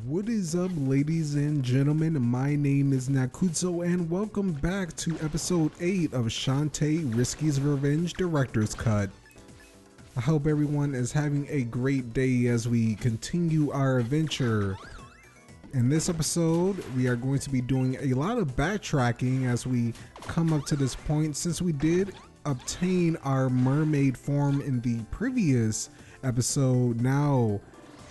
What is up, ladies and gentlemen? My name is Nakusoo and welcome back to episode 8 of Shantae Risky's Revenge Director's Cut. I hope everyone is having a great day as we continue our adventure. In this episode, we are going to be doing a lot of backtracking as we come up to this point, since we did obtain our mermaid form in the previous episode. Now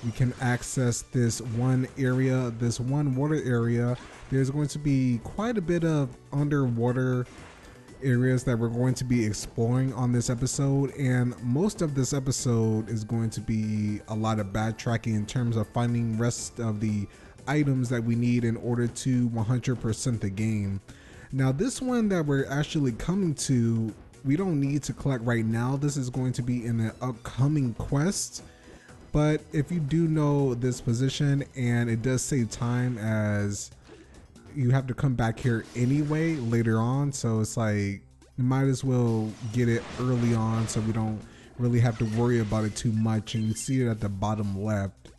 we can access this one area, this one water area. There's going to be quite a bit of underwater areas that we're going to be exploring on this episode, and most of this episode is going to be a lot of backtracking in terms of finding rest of the items that we need in order to 100% the game. Now this one that we're actually coming to, we don't need to collect right now. This is going to be in an upcoming quest. But if you do know this position, and it does save time as you have to come back here anyway later on, so it's like you might as well get it early on so we don't really have to worry about it too much. And you see it at the bottom left.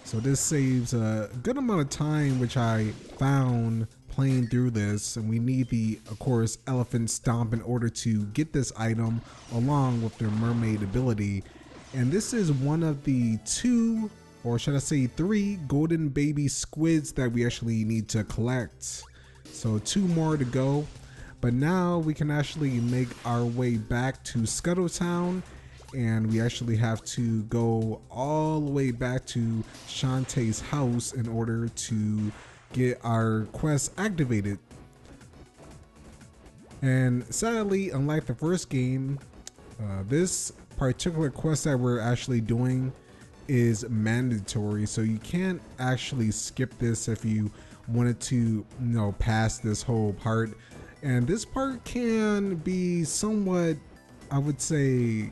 So this saves a good amount of time, which I found playing through this. And we need the, of course, elephant stomp in order to get this item along with their mermaid ability. And this is one of the 2, or should I say 3, Golden Baby Squids that we actually need to collect. So 2 more to go. But now we can actually make our way back to Scuttle Town. And we actually have to go all the way back to Shantae's house in order to get our quest activated. And sadly, unlike the first game, this particular quest that we're actually doing is mandatory, so you can't actually skip this if you wanted to, pass this whole part. And this part can be somewhat, I would say,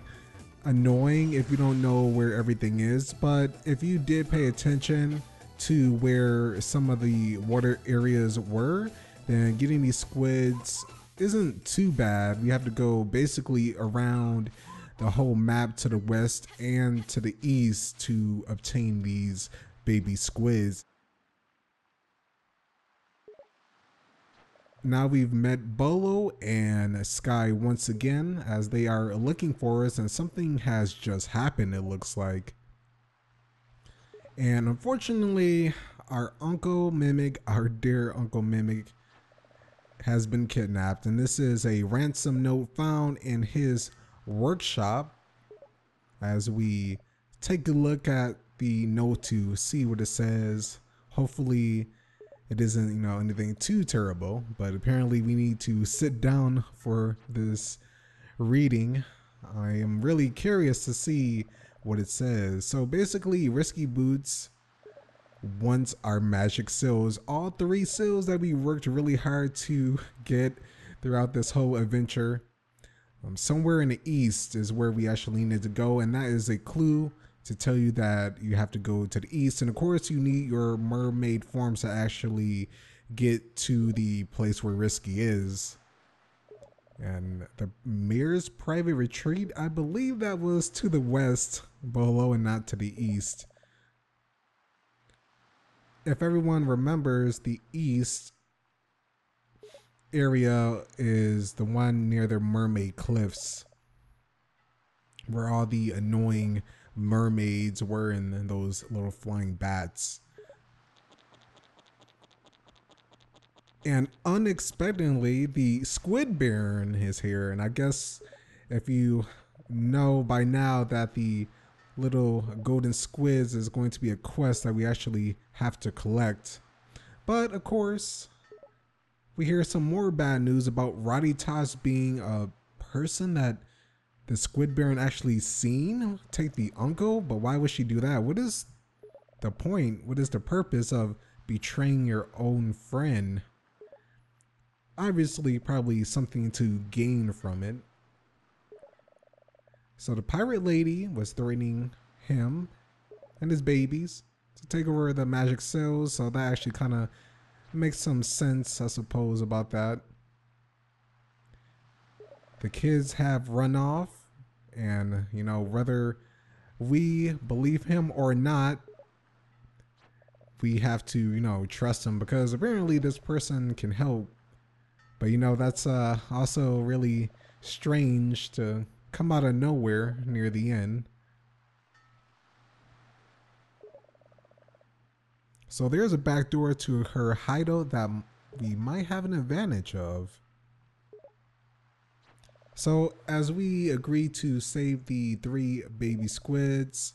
annoying if you don't know where everything is, but if you did pay attention to where some of the water areas were, then getting these squids isn't too bad. We have to go basically around the whole map to the west and to the east to obtain these baby squids. Now we've met Bolo and Sky once again, as they are looking for us, and something has just happened, it looks like. And unfortunately, our Uncle Mimic, our dear Uncle Mimic, has been kidnapped, and this is a ransom note found in his workshop. As we take a look at the note to see what it says, hopefully it isn't anything too terrible, but apparently we need to sit down for this reading. I am really curious to see what it says. So basically, Risky Boots wants our magic seals, all 3 seals that we worked really hard to get throughout this whole adventure. Somewhere in the east is where we actually need to go, and that is a clue to tell you that you have to go to the east. And of course, you need your mermaid forms to actually get to the place where Risky is. And the mayor's private retreat, I believe that was to the west, Bolo, and not to the east. If everyone remembers, the east area is the one near the Mermaid Cliffs, where all the annoying mermaids were in those little flying bats. And unexpectedly, the Squid Baron is here. And I guess if you know by now that the little golden squids is going to be a quest that we actually have to collect. But of course, we hear some more bad news about Raditas being a person that the Squid Baron actually seen take the uncle. But why would she do that? What is the point? What is the purpose of betraying your own friend? Obviously, probably something to gain from it. So the pirate lady was threatening him and his babies to take over the magic cells. So that actually kind of makes some sense, I suppose, about that. The kids have run off, and whether we believe him or not, we have to, you know, trust him because apparently this person can help. But you know, that's also really strange to come out of nowhere near the end. So there's a back door to her hideout that we might have an advantage of. So as we agree to save the 3 baby squids,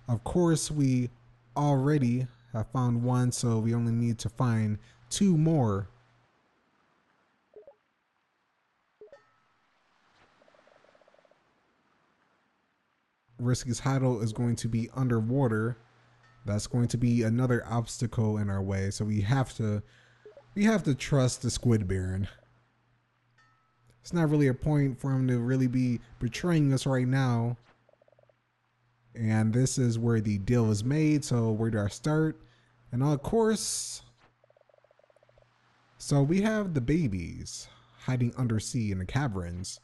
of course we already have found 1, so we only need to find 2 more. Risky's hideout is going to be underwater. That's going to be another obstacle in our way, so we have to trust the Squid Baron. It's not really a point for him to really be betraying us right now. And this is where the deal is made, so where do I start? And of course, so we have the babies hiding undersea in the caverns.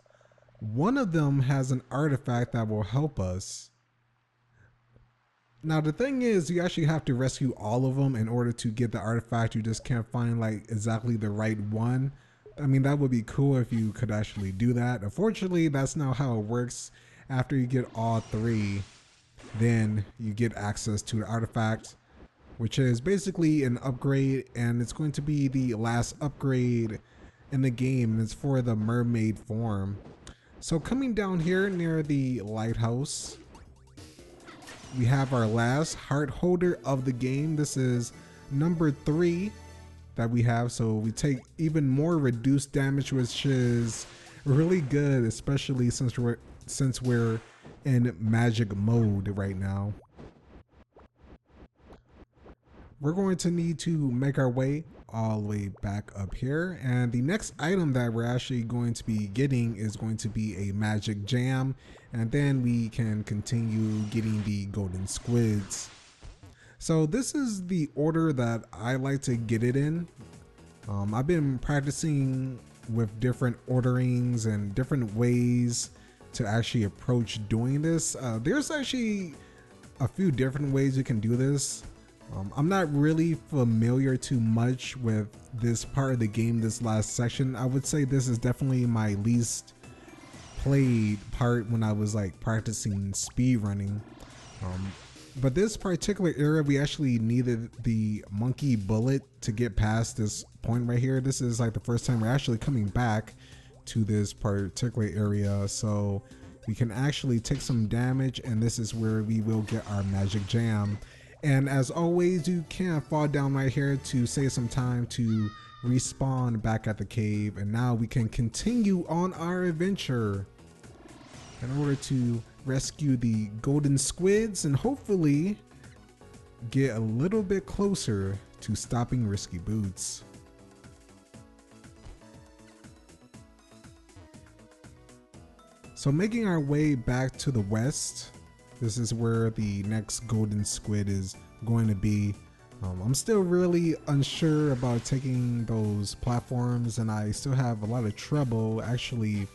One of them has an artifact that will help us. Now the thing is, you actually have to rescue all of them in order to get the artifact. You just can't find like exactly the right one. I mean, that would be cool if you could actually do that. Unfortunately, that's not how it works. After you get all 3, then you get access to the artifact, which is basically an upgrade, and it's going to be the last upgrade in the game, and it's for the Mermaid Form. So coming down here near the lighthouse, we have our last heart holder of the game. This is number 3 that we have, so we take even more reduced damage, which is really good, especially since we're in magic mode right now. We're going to need to make our way all the way back up here, and the next item that we're actually going to be getting is going to be a magic jam, and then we can continue getting the golden squids. So this is the order that I like to get it in. I've been practicing with different orderings and different ways to actually approach doing this. There's actually a few different ways you can do this. I'm not really familiar too much with this part of the game, this last section. I would say this is definitely my least played part when I was like practicing speed running. But this particular area, we actually needed the monkey bullet to get past this point right here. This is like the first time we're actually coming back to this particular area, so we can actually take some damage, and this is where we will get our magic jam. And as always, you can fall down right here to save some time to respawn back at the cave, and now we can continue on our adventure in order to rescue the golden squids and hopefully get a little bit closer to stopping Risky Boots. So making our way back to the west, this is where the next golden squid is going to be. I'm still really unsure about taking those platforms, and I still have a lot of trouble actually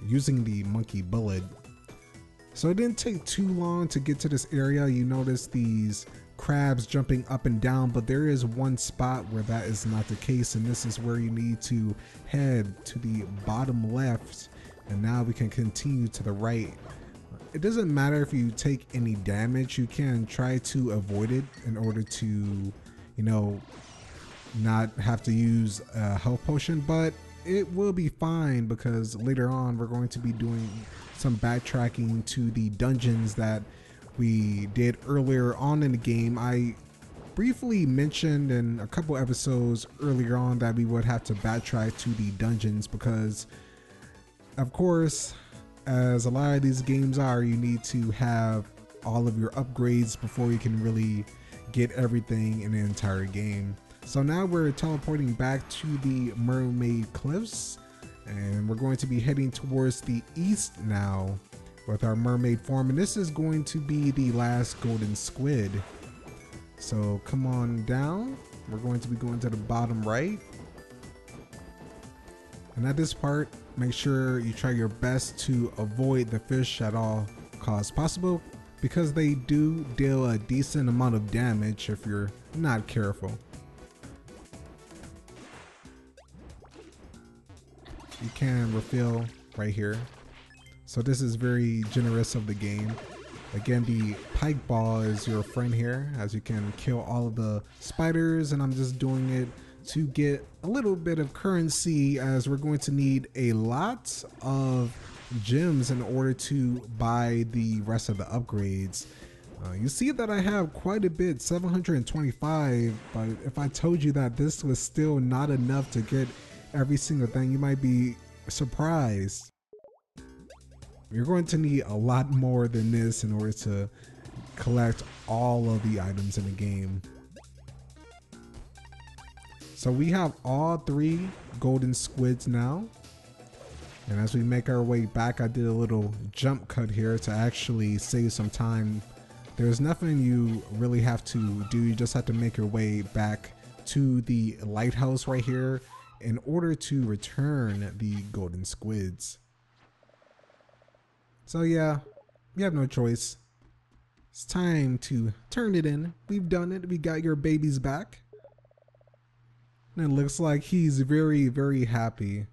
using the monkey bullet. So it didn't take too long to get to this area. You notice these crabs jumping up and down, but there is one spot where that is not the case, and this is where you need to head to the bottom left, and now we can continue to the right. It doesn't matter if you take any damage, you can try to avoid it in order to, you know, not have to use a health potion, but it will be fine because later on we're going to be doing some backtracking to the dungeons that we did earlier on in the game. I briefly mentioned in a couple episodes earlier on that we would have to backtrack to the dungeons because, of course, as a lot of these games are, you need to have all of your upgrades before you can really get everything in the entire game. So now we're teleporting back to the Mermaid Cliffs, and we're going to be heading towards the east now with our Mermaid Form, and this is going to be the last golden squid. So come on down. We're going to be going to the bottom right, and at this part, make sure you try your best to avoid the fish at all costs possible. because they do deal a decent amount of damage if you're not careful. You can refill right here. So this is very generous of the game. Again, the pike ball is your friend here, as you can kill all of the spiders, and I'm just doing it to get a little bit of currency, as we're going to need a lot of gems in order to buy the rest of the upgrades. You see that I have quite a bit, 725, but if I told you that this was still not enough to get every single thing, you might be surprised. You're going to need a lot more than this in order to collect all of the items in the game. So we have all 3 golden squids now. And as we make our way back, I did a little jump cut here to actually save some time. There's nothing you really have to do. You just have to make your way back to the lighthouse right here in order to return the golden squids. So yeah, you have no choice. It's time to turn it in. We've done it. We got your babies back. And it looks like he's very, very happy.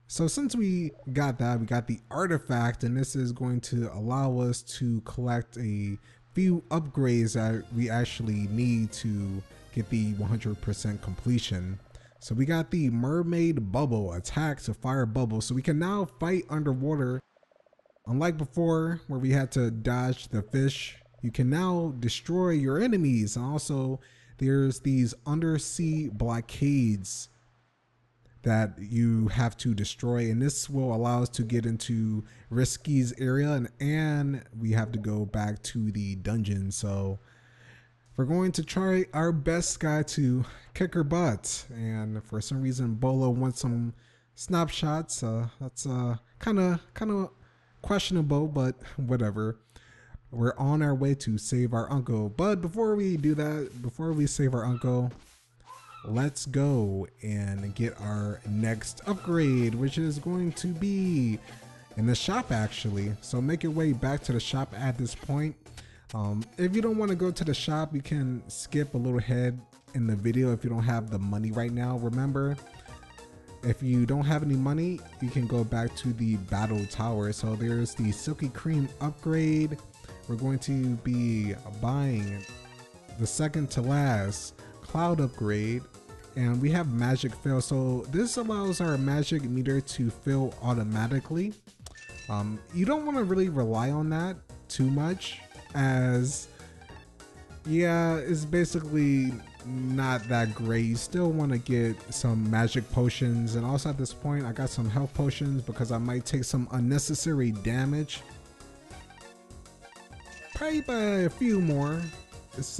So since we got that, we got the artifact, and this is going to allow us to collect a few upgrades that we actually need to get the 100% completion. So we got the Mermaid Bubble, attack to fire bubbles. So we can now fight underwater. Unlike before, where we had to dodge the fish, you can now destroy your enemies. And also, there's these undersea blockades that you have to destroy, and this will allow us to get into Risky's area, and we have to go back to the dungeon. So we're going to try our best, guy, to kick her butt. And for some reason, Bolo wants some snapshots. That's kind of questionable, but whatever. We're on our way to save our uncle. But before we do that, before we save our uncle, let's go and get our next upgrade, which is going to be in the shop, actually. So make your way back to the shop at this point. If you don't want to go to the shop, you can skip a little ahead in the video if you don't have the money right now. Remember, if you don't have any money, you can go back to the battle tower. So there's the Silky Creme upgrade. We're going to be buying the second to last cloud upgrade, and we have magic fill. So this allows our magic meter to fill automatically. You don't want to really rely on that too much, as yeah, it's basically not that great. You still want to get some magic potions, and also at this point I got some health potions because I might take some unnecessary damage. Probably buy a few more. It's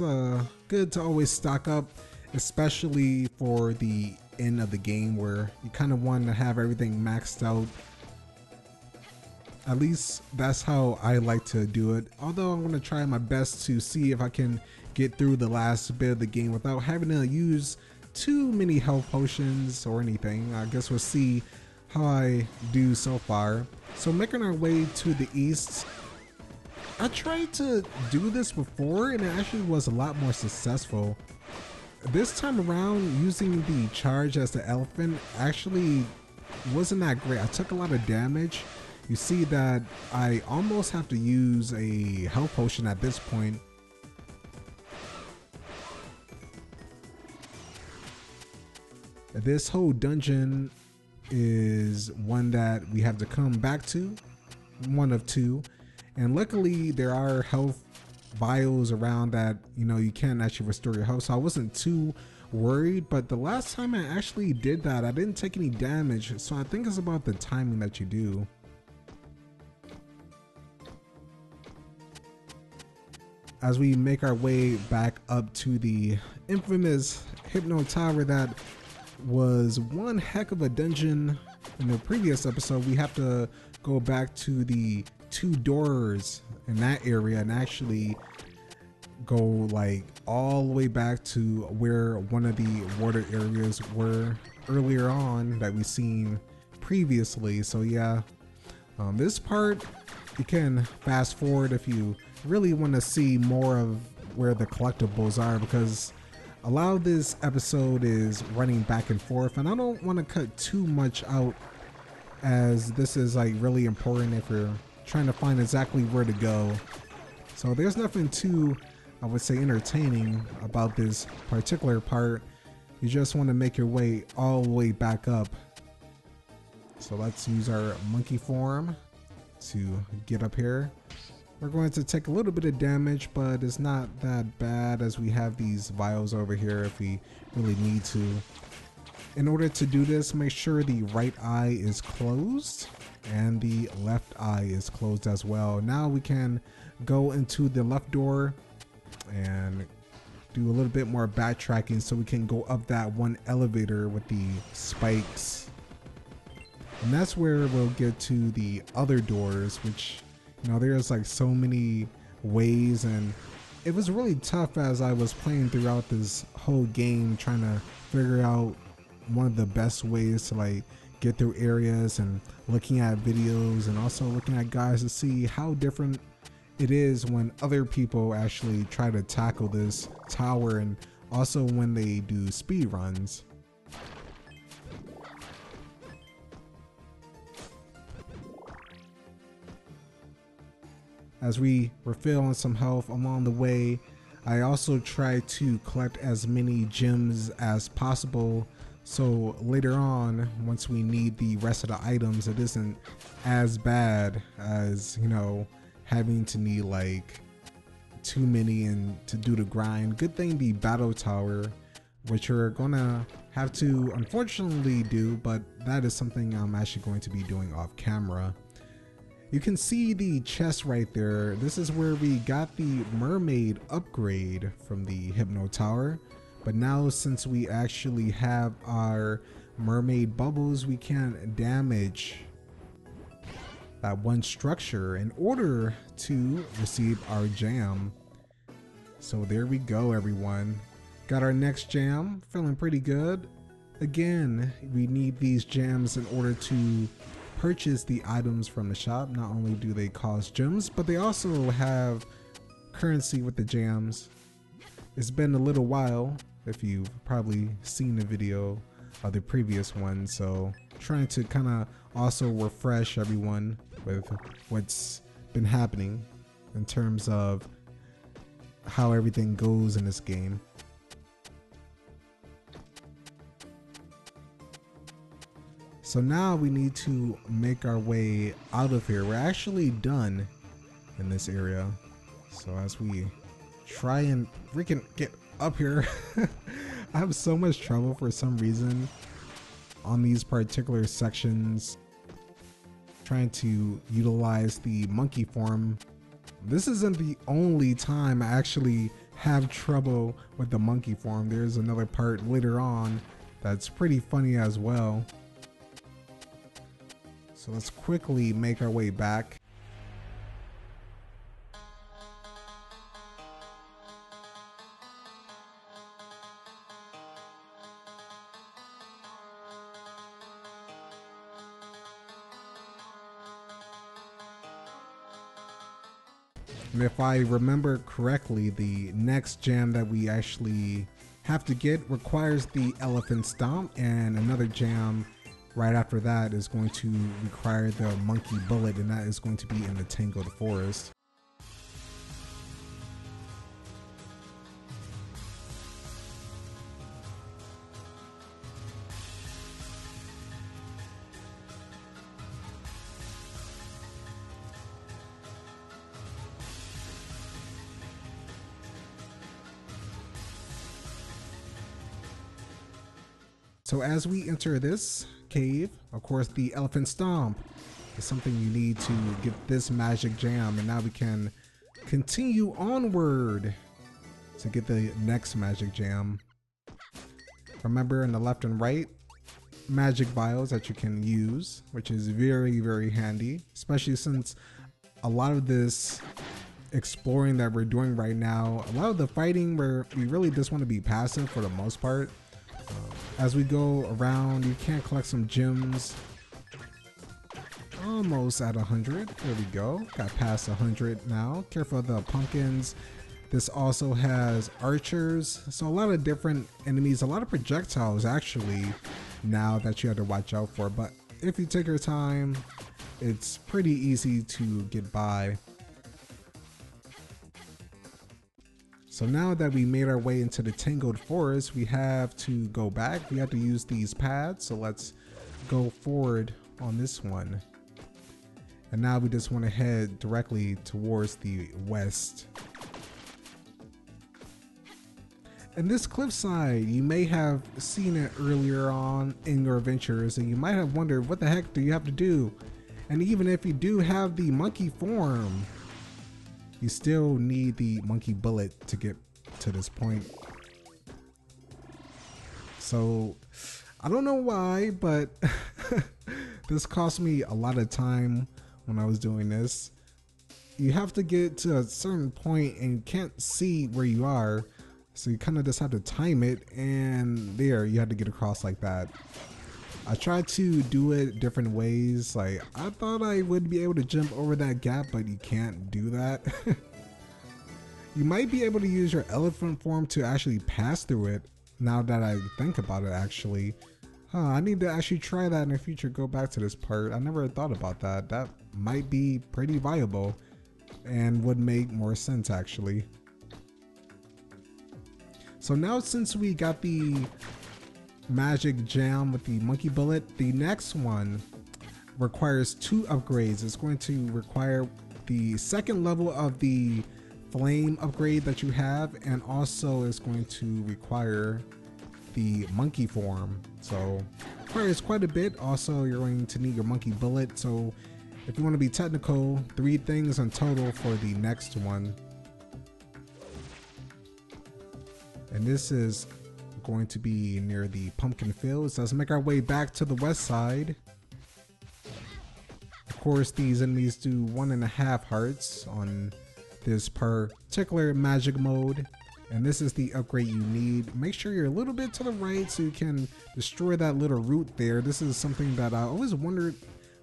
good to always stock up, especially for the end of the game where you kind of want to have everything maxed out. At least that's how I like to do it. Although I'm going to try my best to see if I can get through the last bit of the game without having to use too many health potions or anything. I guess we'll see how I do so far. So making our way to the east. I tried to do this before and it actually was a lot more successful. This time around, using the charge as the elephant actually wasn't that great. I took a lot of damage. You see that I almost have to use a health potion at this point. This whole dungeon is one that we have to come back to, one of 2. And luckily there are health vials around that, you know, you can actually restore your health. So I wasn't too worried, but the last time I actually did that, I didn't take any damage. So I think it's about the timing that you do. As we make our way back up to the infamous Hypno Tower, that was one heck of a dungeon. In the previous episode, we have to go back to the 2 doors in that area and actually go like all the way back to where one of the water areas were earlier on that we seen previously. So yeah, this part You can fast forward if you really want to see more of where the collectibles are, because a lot of this episode is running back and forth, and I don't want to cut too much out, as this is like really important if you're trying to find exactly where to go. So there's nothing too, I would say, entertaining about this particular part. You just want to make your way all the way back up. So let's use our monkey form to get up here. We're going to take a little bit of damage, but it's not that bad, as we have these vials over here if we really need to. In order to do this, make sure the right eye is closed and the left eye is closed as well. Now we can go into the left door and do a little bit more backtracking so we can go up that one elevator with the spikes. And that's where we'll get to the other doors, which, you know, there's like so many ways, and it was really tough as I was playing throughout this whole game, trying to figure out one of the best ways to like get through areas, and looking at videos and also looking at guys to see how different it is when other people actually try to tackle this tower, and also when they do speed runs. As we refill on some health along the way, I also try to collect as many gems as possible, so later on, once we need the rest of the items, it isn't as bad as, you know, having to need like too many and to do the grind. Good thing the battle tower, which you're gonna have to unfortunately do, but that is something I'm actually going to be doing off camera. You can see the chest right there. This is where we got the mermaid upgrade from the Hypno Tower. But now, since we actually have our mermaid bubbles, we can damage that one structure in order to receive our jam. So there we go, everyone. Got our next jam, feeling pretty good. Again, we need these jams in order to purchase the items from the shop. Not only do they cost gems, but they also have currency with the jams. It's been a little while, if you've probably seen the video of the previous one, so trying to kind of also refresh everyone with what's been happening in terms of how everything goes in this game. So now we need to make our way out of here. We're actually done in this area. So as we try and freaking get up here, I have so much trouble for some reason on these particular sections trying to utilize the monkey form. This isn't the only time I actually have trouble with the monkey form. There's another part later on that's pretty funny as well. So let's quickly make our way back. And if I remember correctly, the next gem that we actually have to get requires the elephant stomp, and another gem right after that is going to require the monkey bullet, and that is going to be in the tangled forest. So as we enter this cave, of course, the elephant stomp is something you need to get this magic jam, and now we can continue onward to get the next magic jam. Remember, in the left and right, magic vials that you can use, which is very, very handy, especially since a lot of this exploring that we're doing right now, a lot of the fighting where we really just want to be passive for the most part. As we go around, you can collect some gems. almost at 100. There we go. Got past 100 now. Careful of the pumpkins. This also has archers. So a lot of different enemies, a lot of projectiles actually now that you have to watch out for. But if you take your time, it's pretty easy to get by. So now that we made our way into the tangled forest, we have to go back. We have to use these paths. So let's go forward on this one. And now we just want to head directly towards the west. And this cliffside, you may have seen it earlier on in your adventures, and you might have wondered, what the heck do you have to do? And even if you do have the monkey form, you still need the monkey bullet to get to this point. So I don't know why, but this cost me a lot of time when I was doing this. You have to get to a certain point and you can't see where you are. So you kind of just have to time it, and there you have to get across like that. I tried to do it different ways. Like, I thought I would be able to jump over that gap, but you can't do that. You might be able to use your elephant form to actually pass through it, now that I think about it actually. I need to actually try that in the future, go back to this part. I never thought about that. That might be pretty viable and would make more sense actually. So now since we got the magic jam with the monkey bullet, the next one requires 2 upgrades. It's going to require the second level of the flame upgrade that you have, and also it's going to require the monkey form. So it requires quite a bit. Also, you're going to need your monkey bullet. So if you want to be technical, 3 things in total for the next one. And this is going to be near the pumpkin fields. Let's make our way back to the west side. Of course, these enemies do 1.5 hearts on this particular magic mode. And this is the upgrade you need. Make sure you're a little bit to the right so you can destroy that little root there. This is something that I always wondered,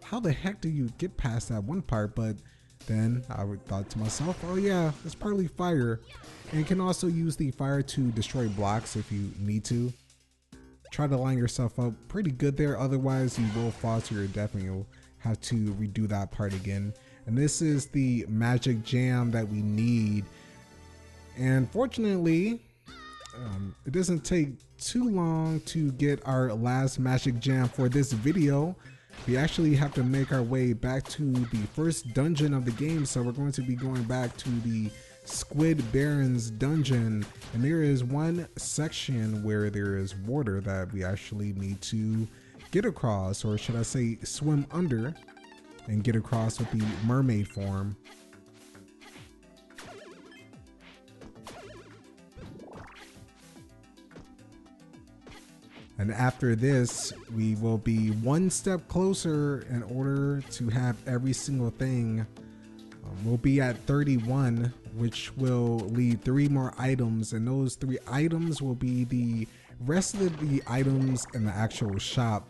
how the heck do you get past that one part? But then I thought to myself, oh yeah, it's partly fire. And you can also use the fire to destroy blocks if you need to. Try to line yourself up pretty good there, otherwise you will fall to your death and you'll have to redo that part again. And this is the magic jam that we need. And fortunately, it doesn't take too long to get our last magic jam for this video. We actually have to make our way back to the first dungeon of the game, so we're going to be going back to the Squid Baron's dungeon, and there is one section where there is water that we actually need to get across, or should I say swim under and get across with the mermaid form. And after this, we will be one step closer in order to have every single thing. We'll be at 31, which will leave 3 more items, and those 3 items will be the rest of the items in the actual shop.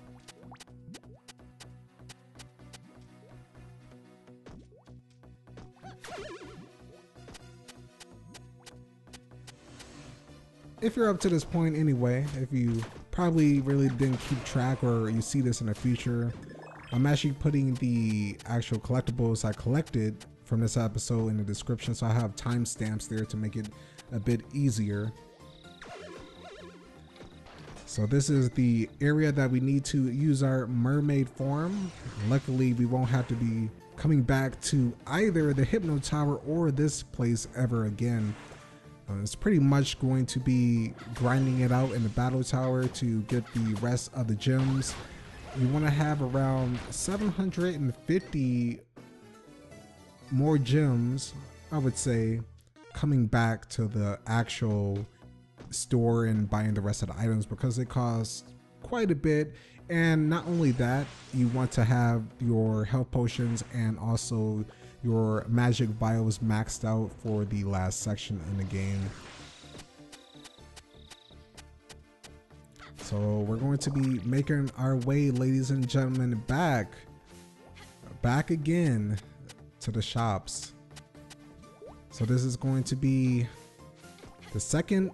If you're up to this point anyway, if you probably really didn't keep track or you see this in the future, I'm actually putting the actual collectibles I collected from this episode in the description, so I have timestamps there to make it a bit easier. So this is the area that we need to use our mermaid form. Luckily, we won't have to be coming back to either the Hypno Tower or this place ever again. It's pretty much going to be grinding it out in the battle tower to get the rest of the gems. You want to have around 750 more gems, I would say, coming back to the actual store and buying the rest of the items, because it costs quite a bit. And not only that, you want to have your health potions and also your magic vials maxed out for the last section in the game. So we're going to be making our way, ladies and gentlemen, back back again to the shops. So this is going to be the second.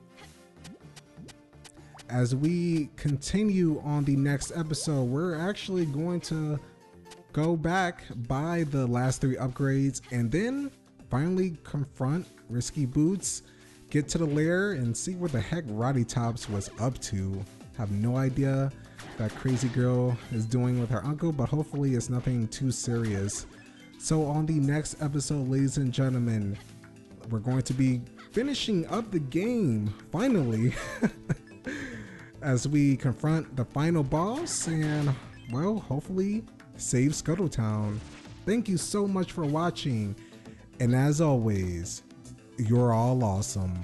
As we continue on the next episode, we're actually going to go back, buy the last 3 upgrades, and then finally confront Risky Boots, get to the lair, and see what the heck Roddy Tops was up to. Have no idea that crazy girl is doing with her uncle, but hopefully it's nothing too serious. So on the next episode, ladies and gentlemen, we're going to be finishing up the game, finally, as we confront the final boss and, well, hopefully save Scuttle Town. Thank you so much for watching, and as always, you're all awesome.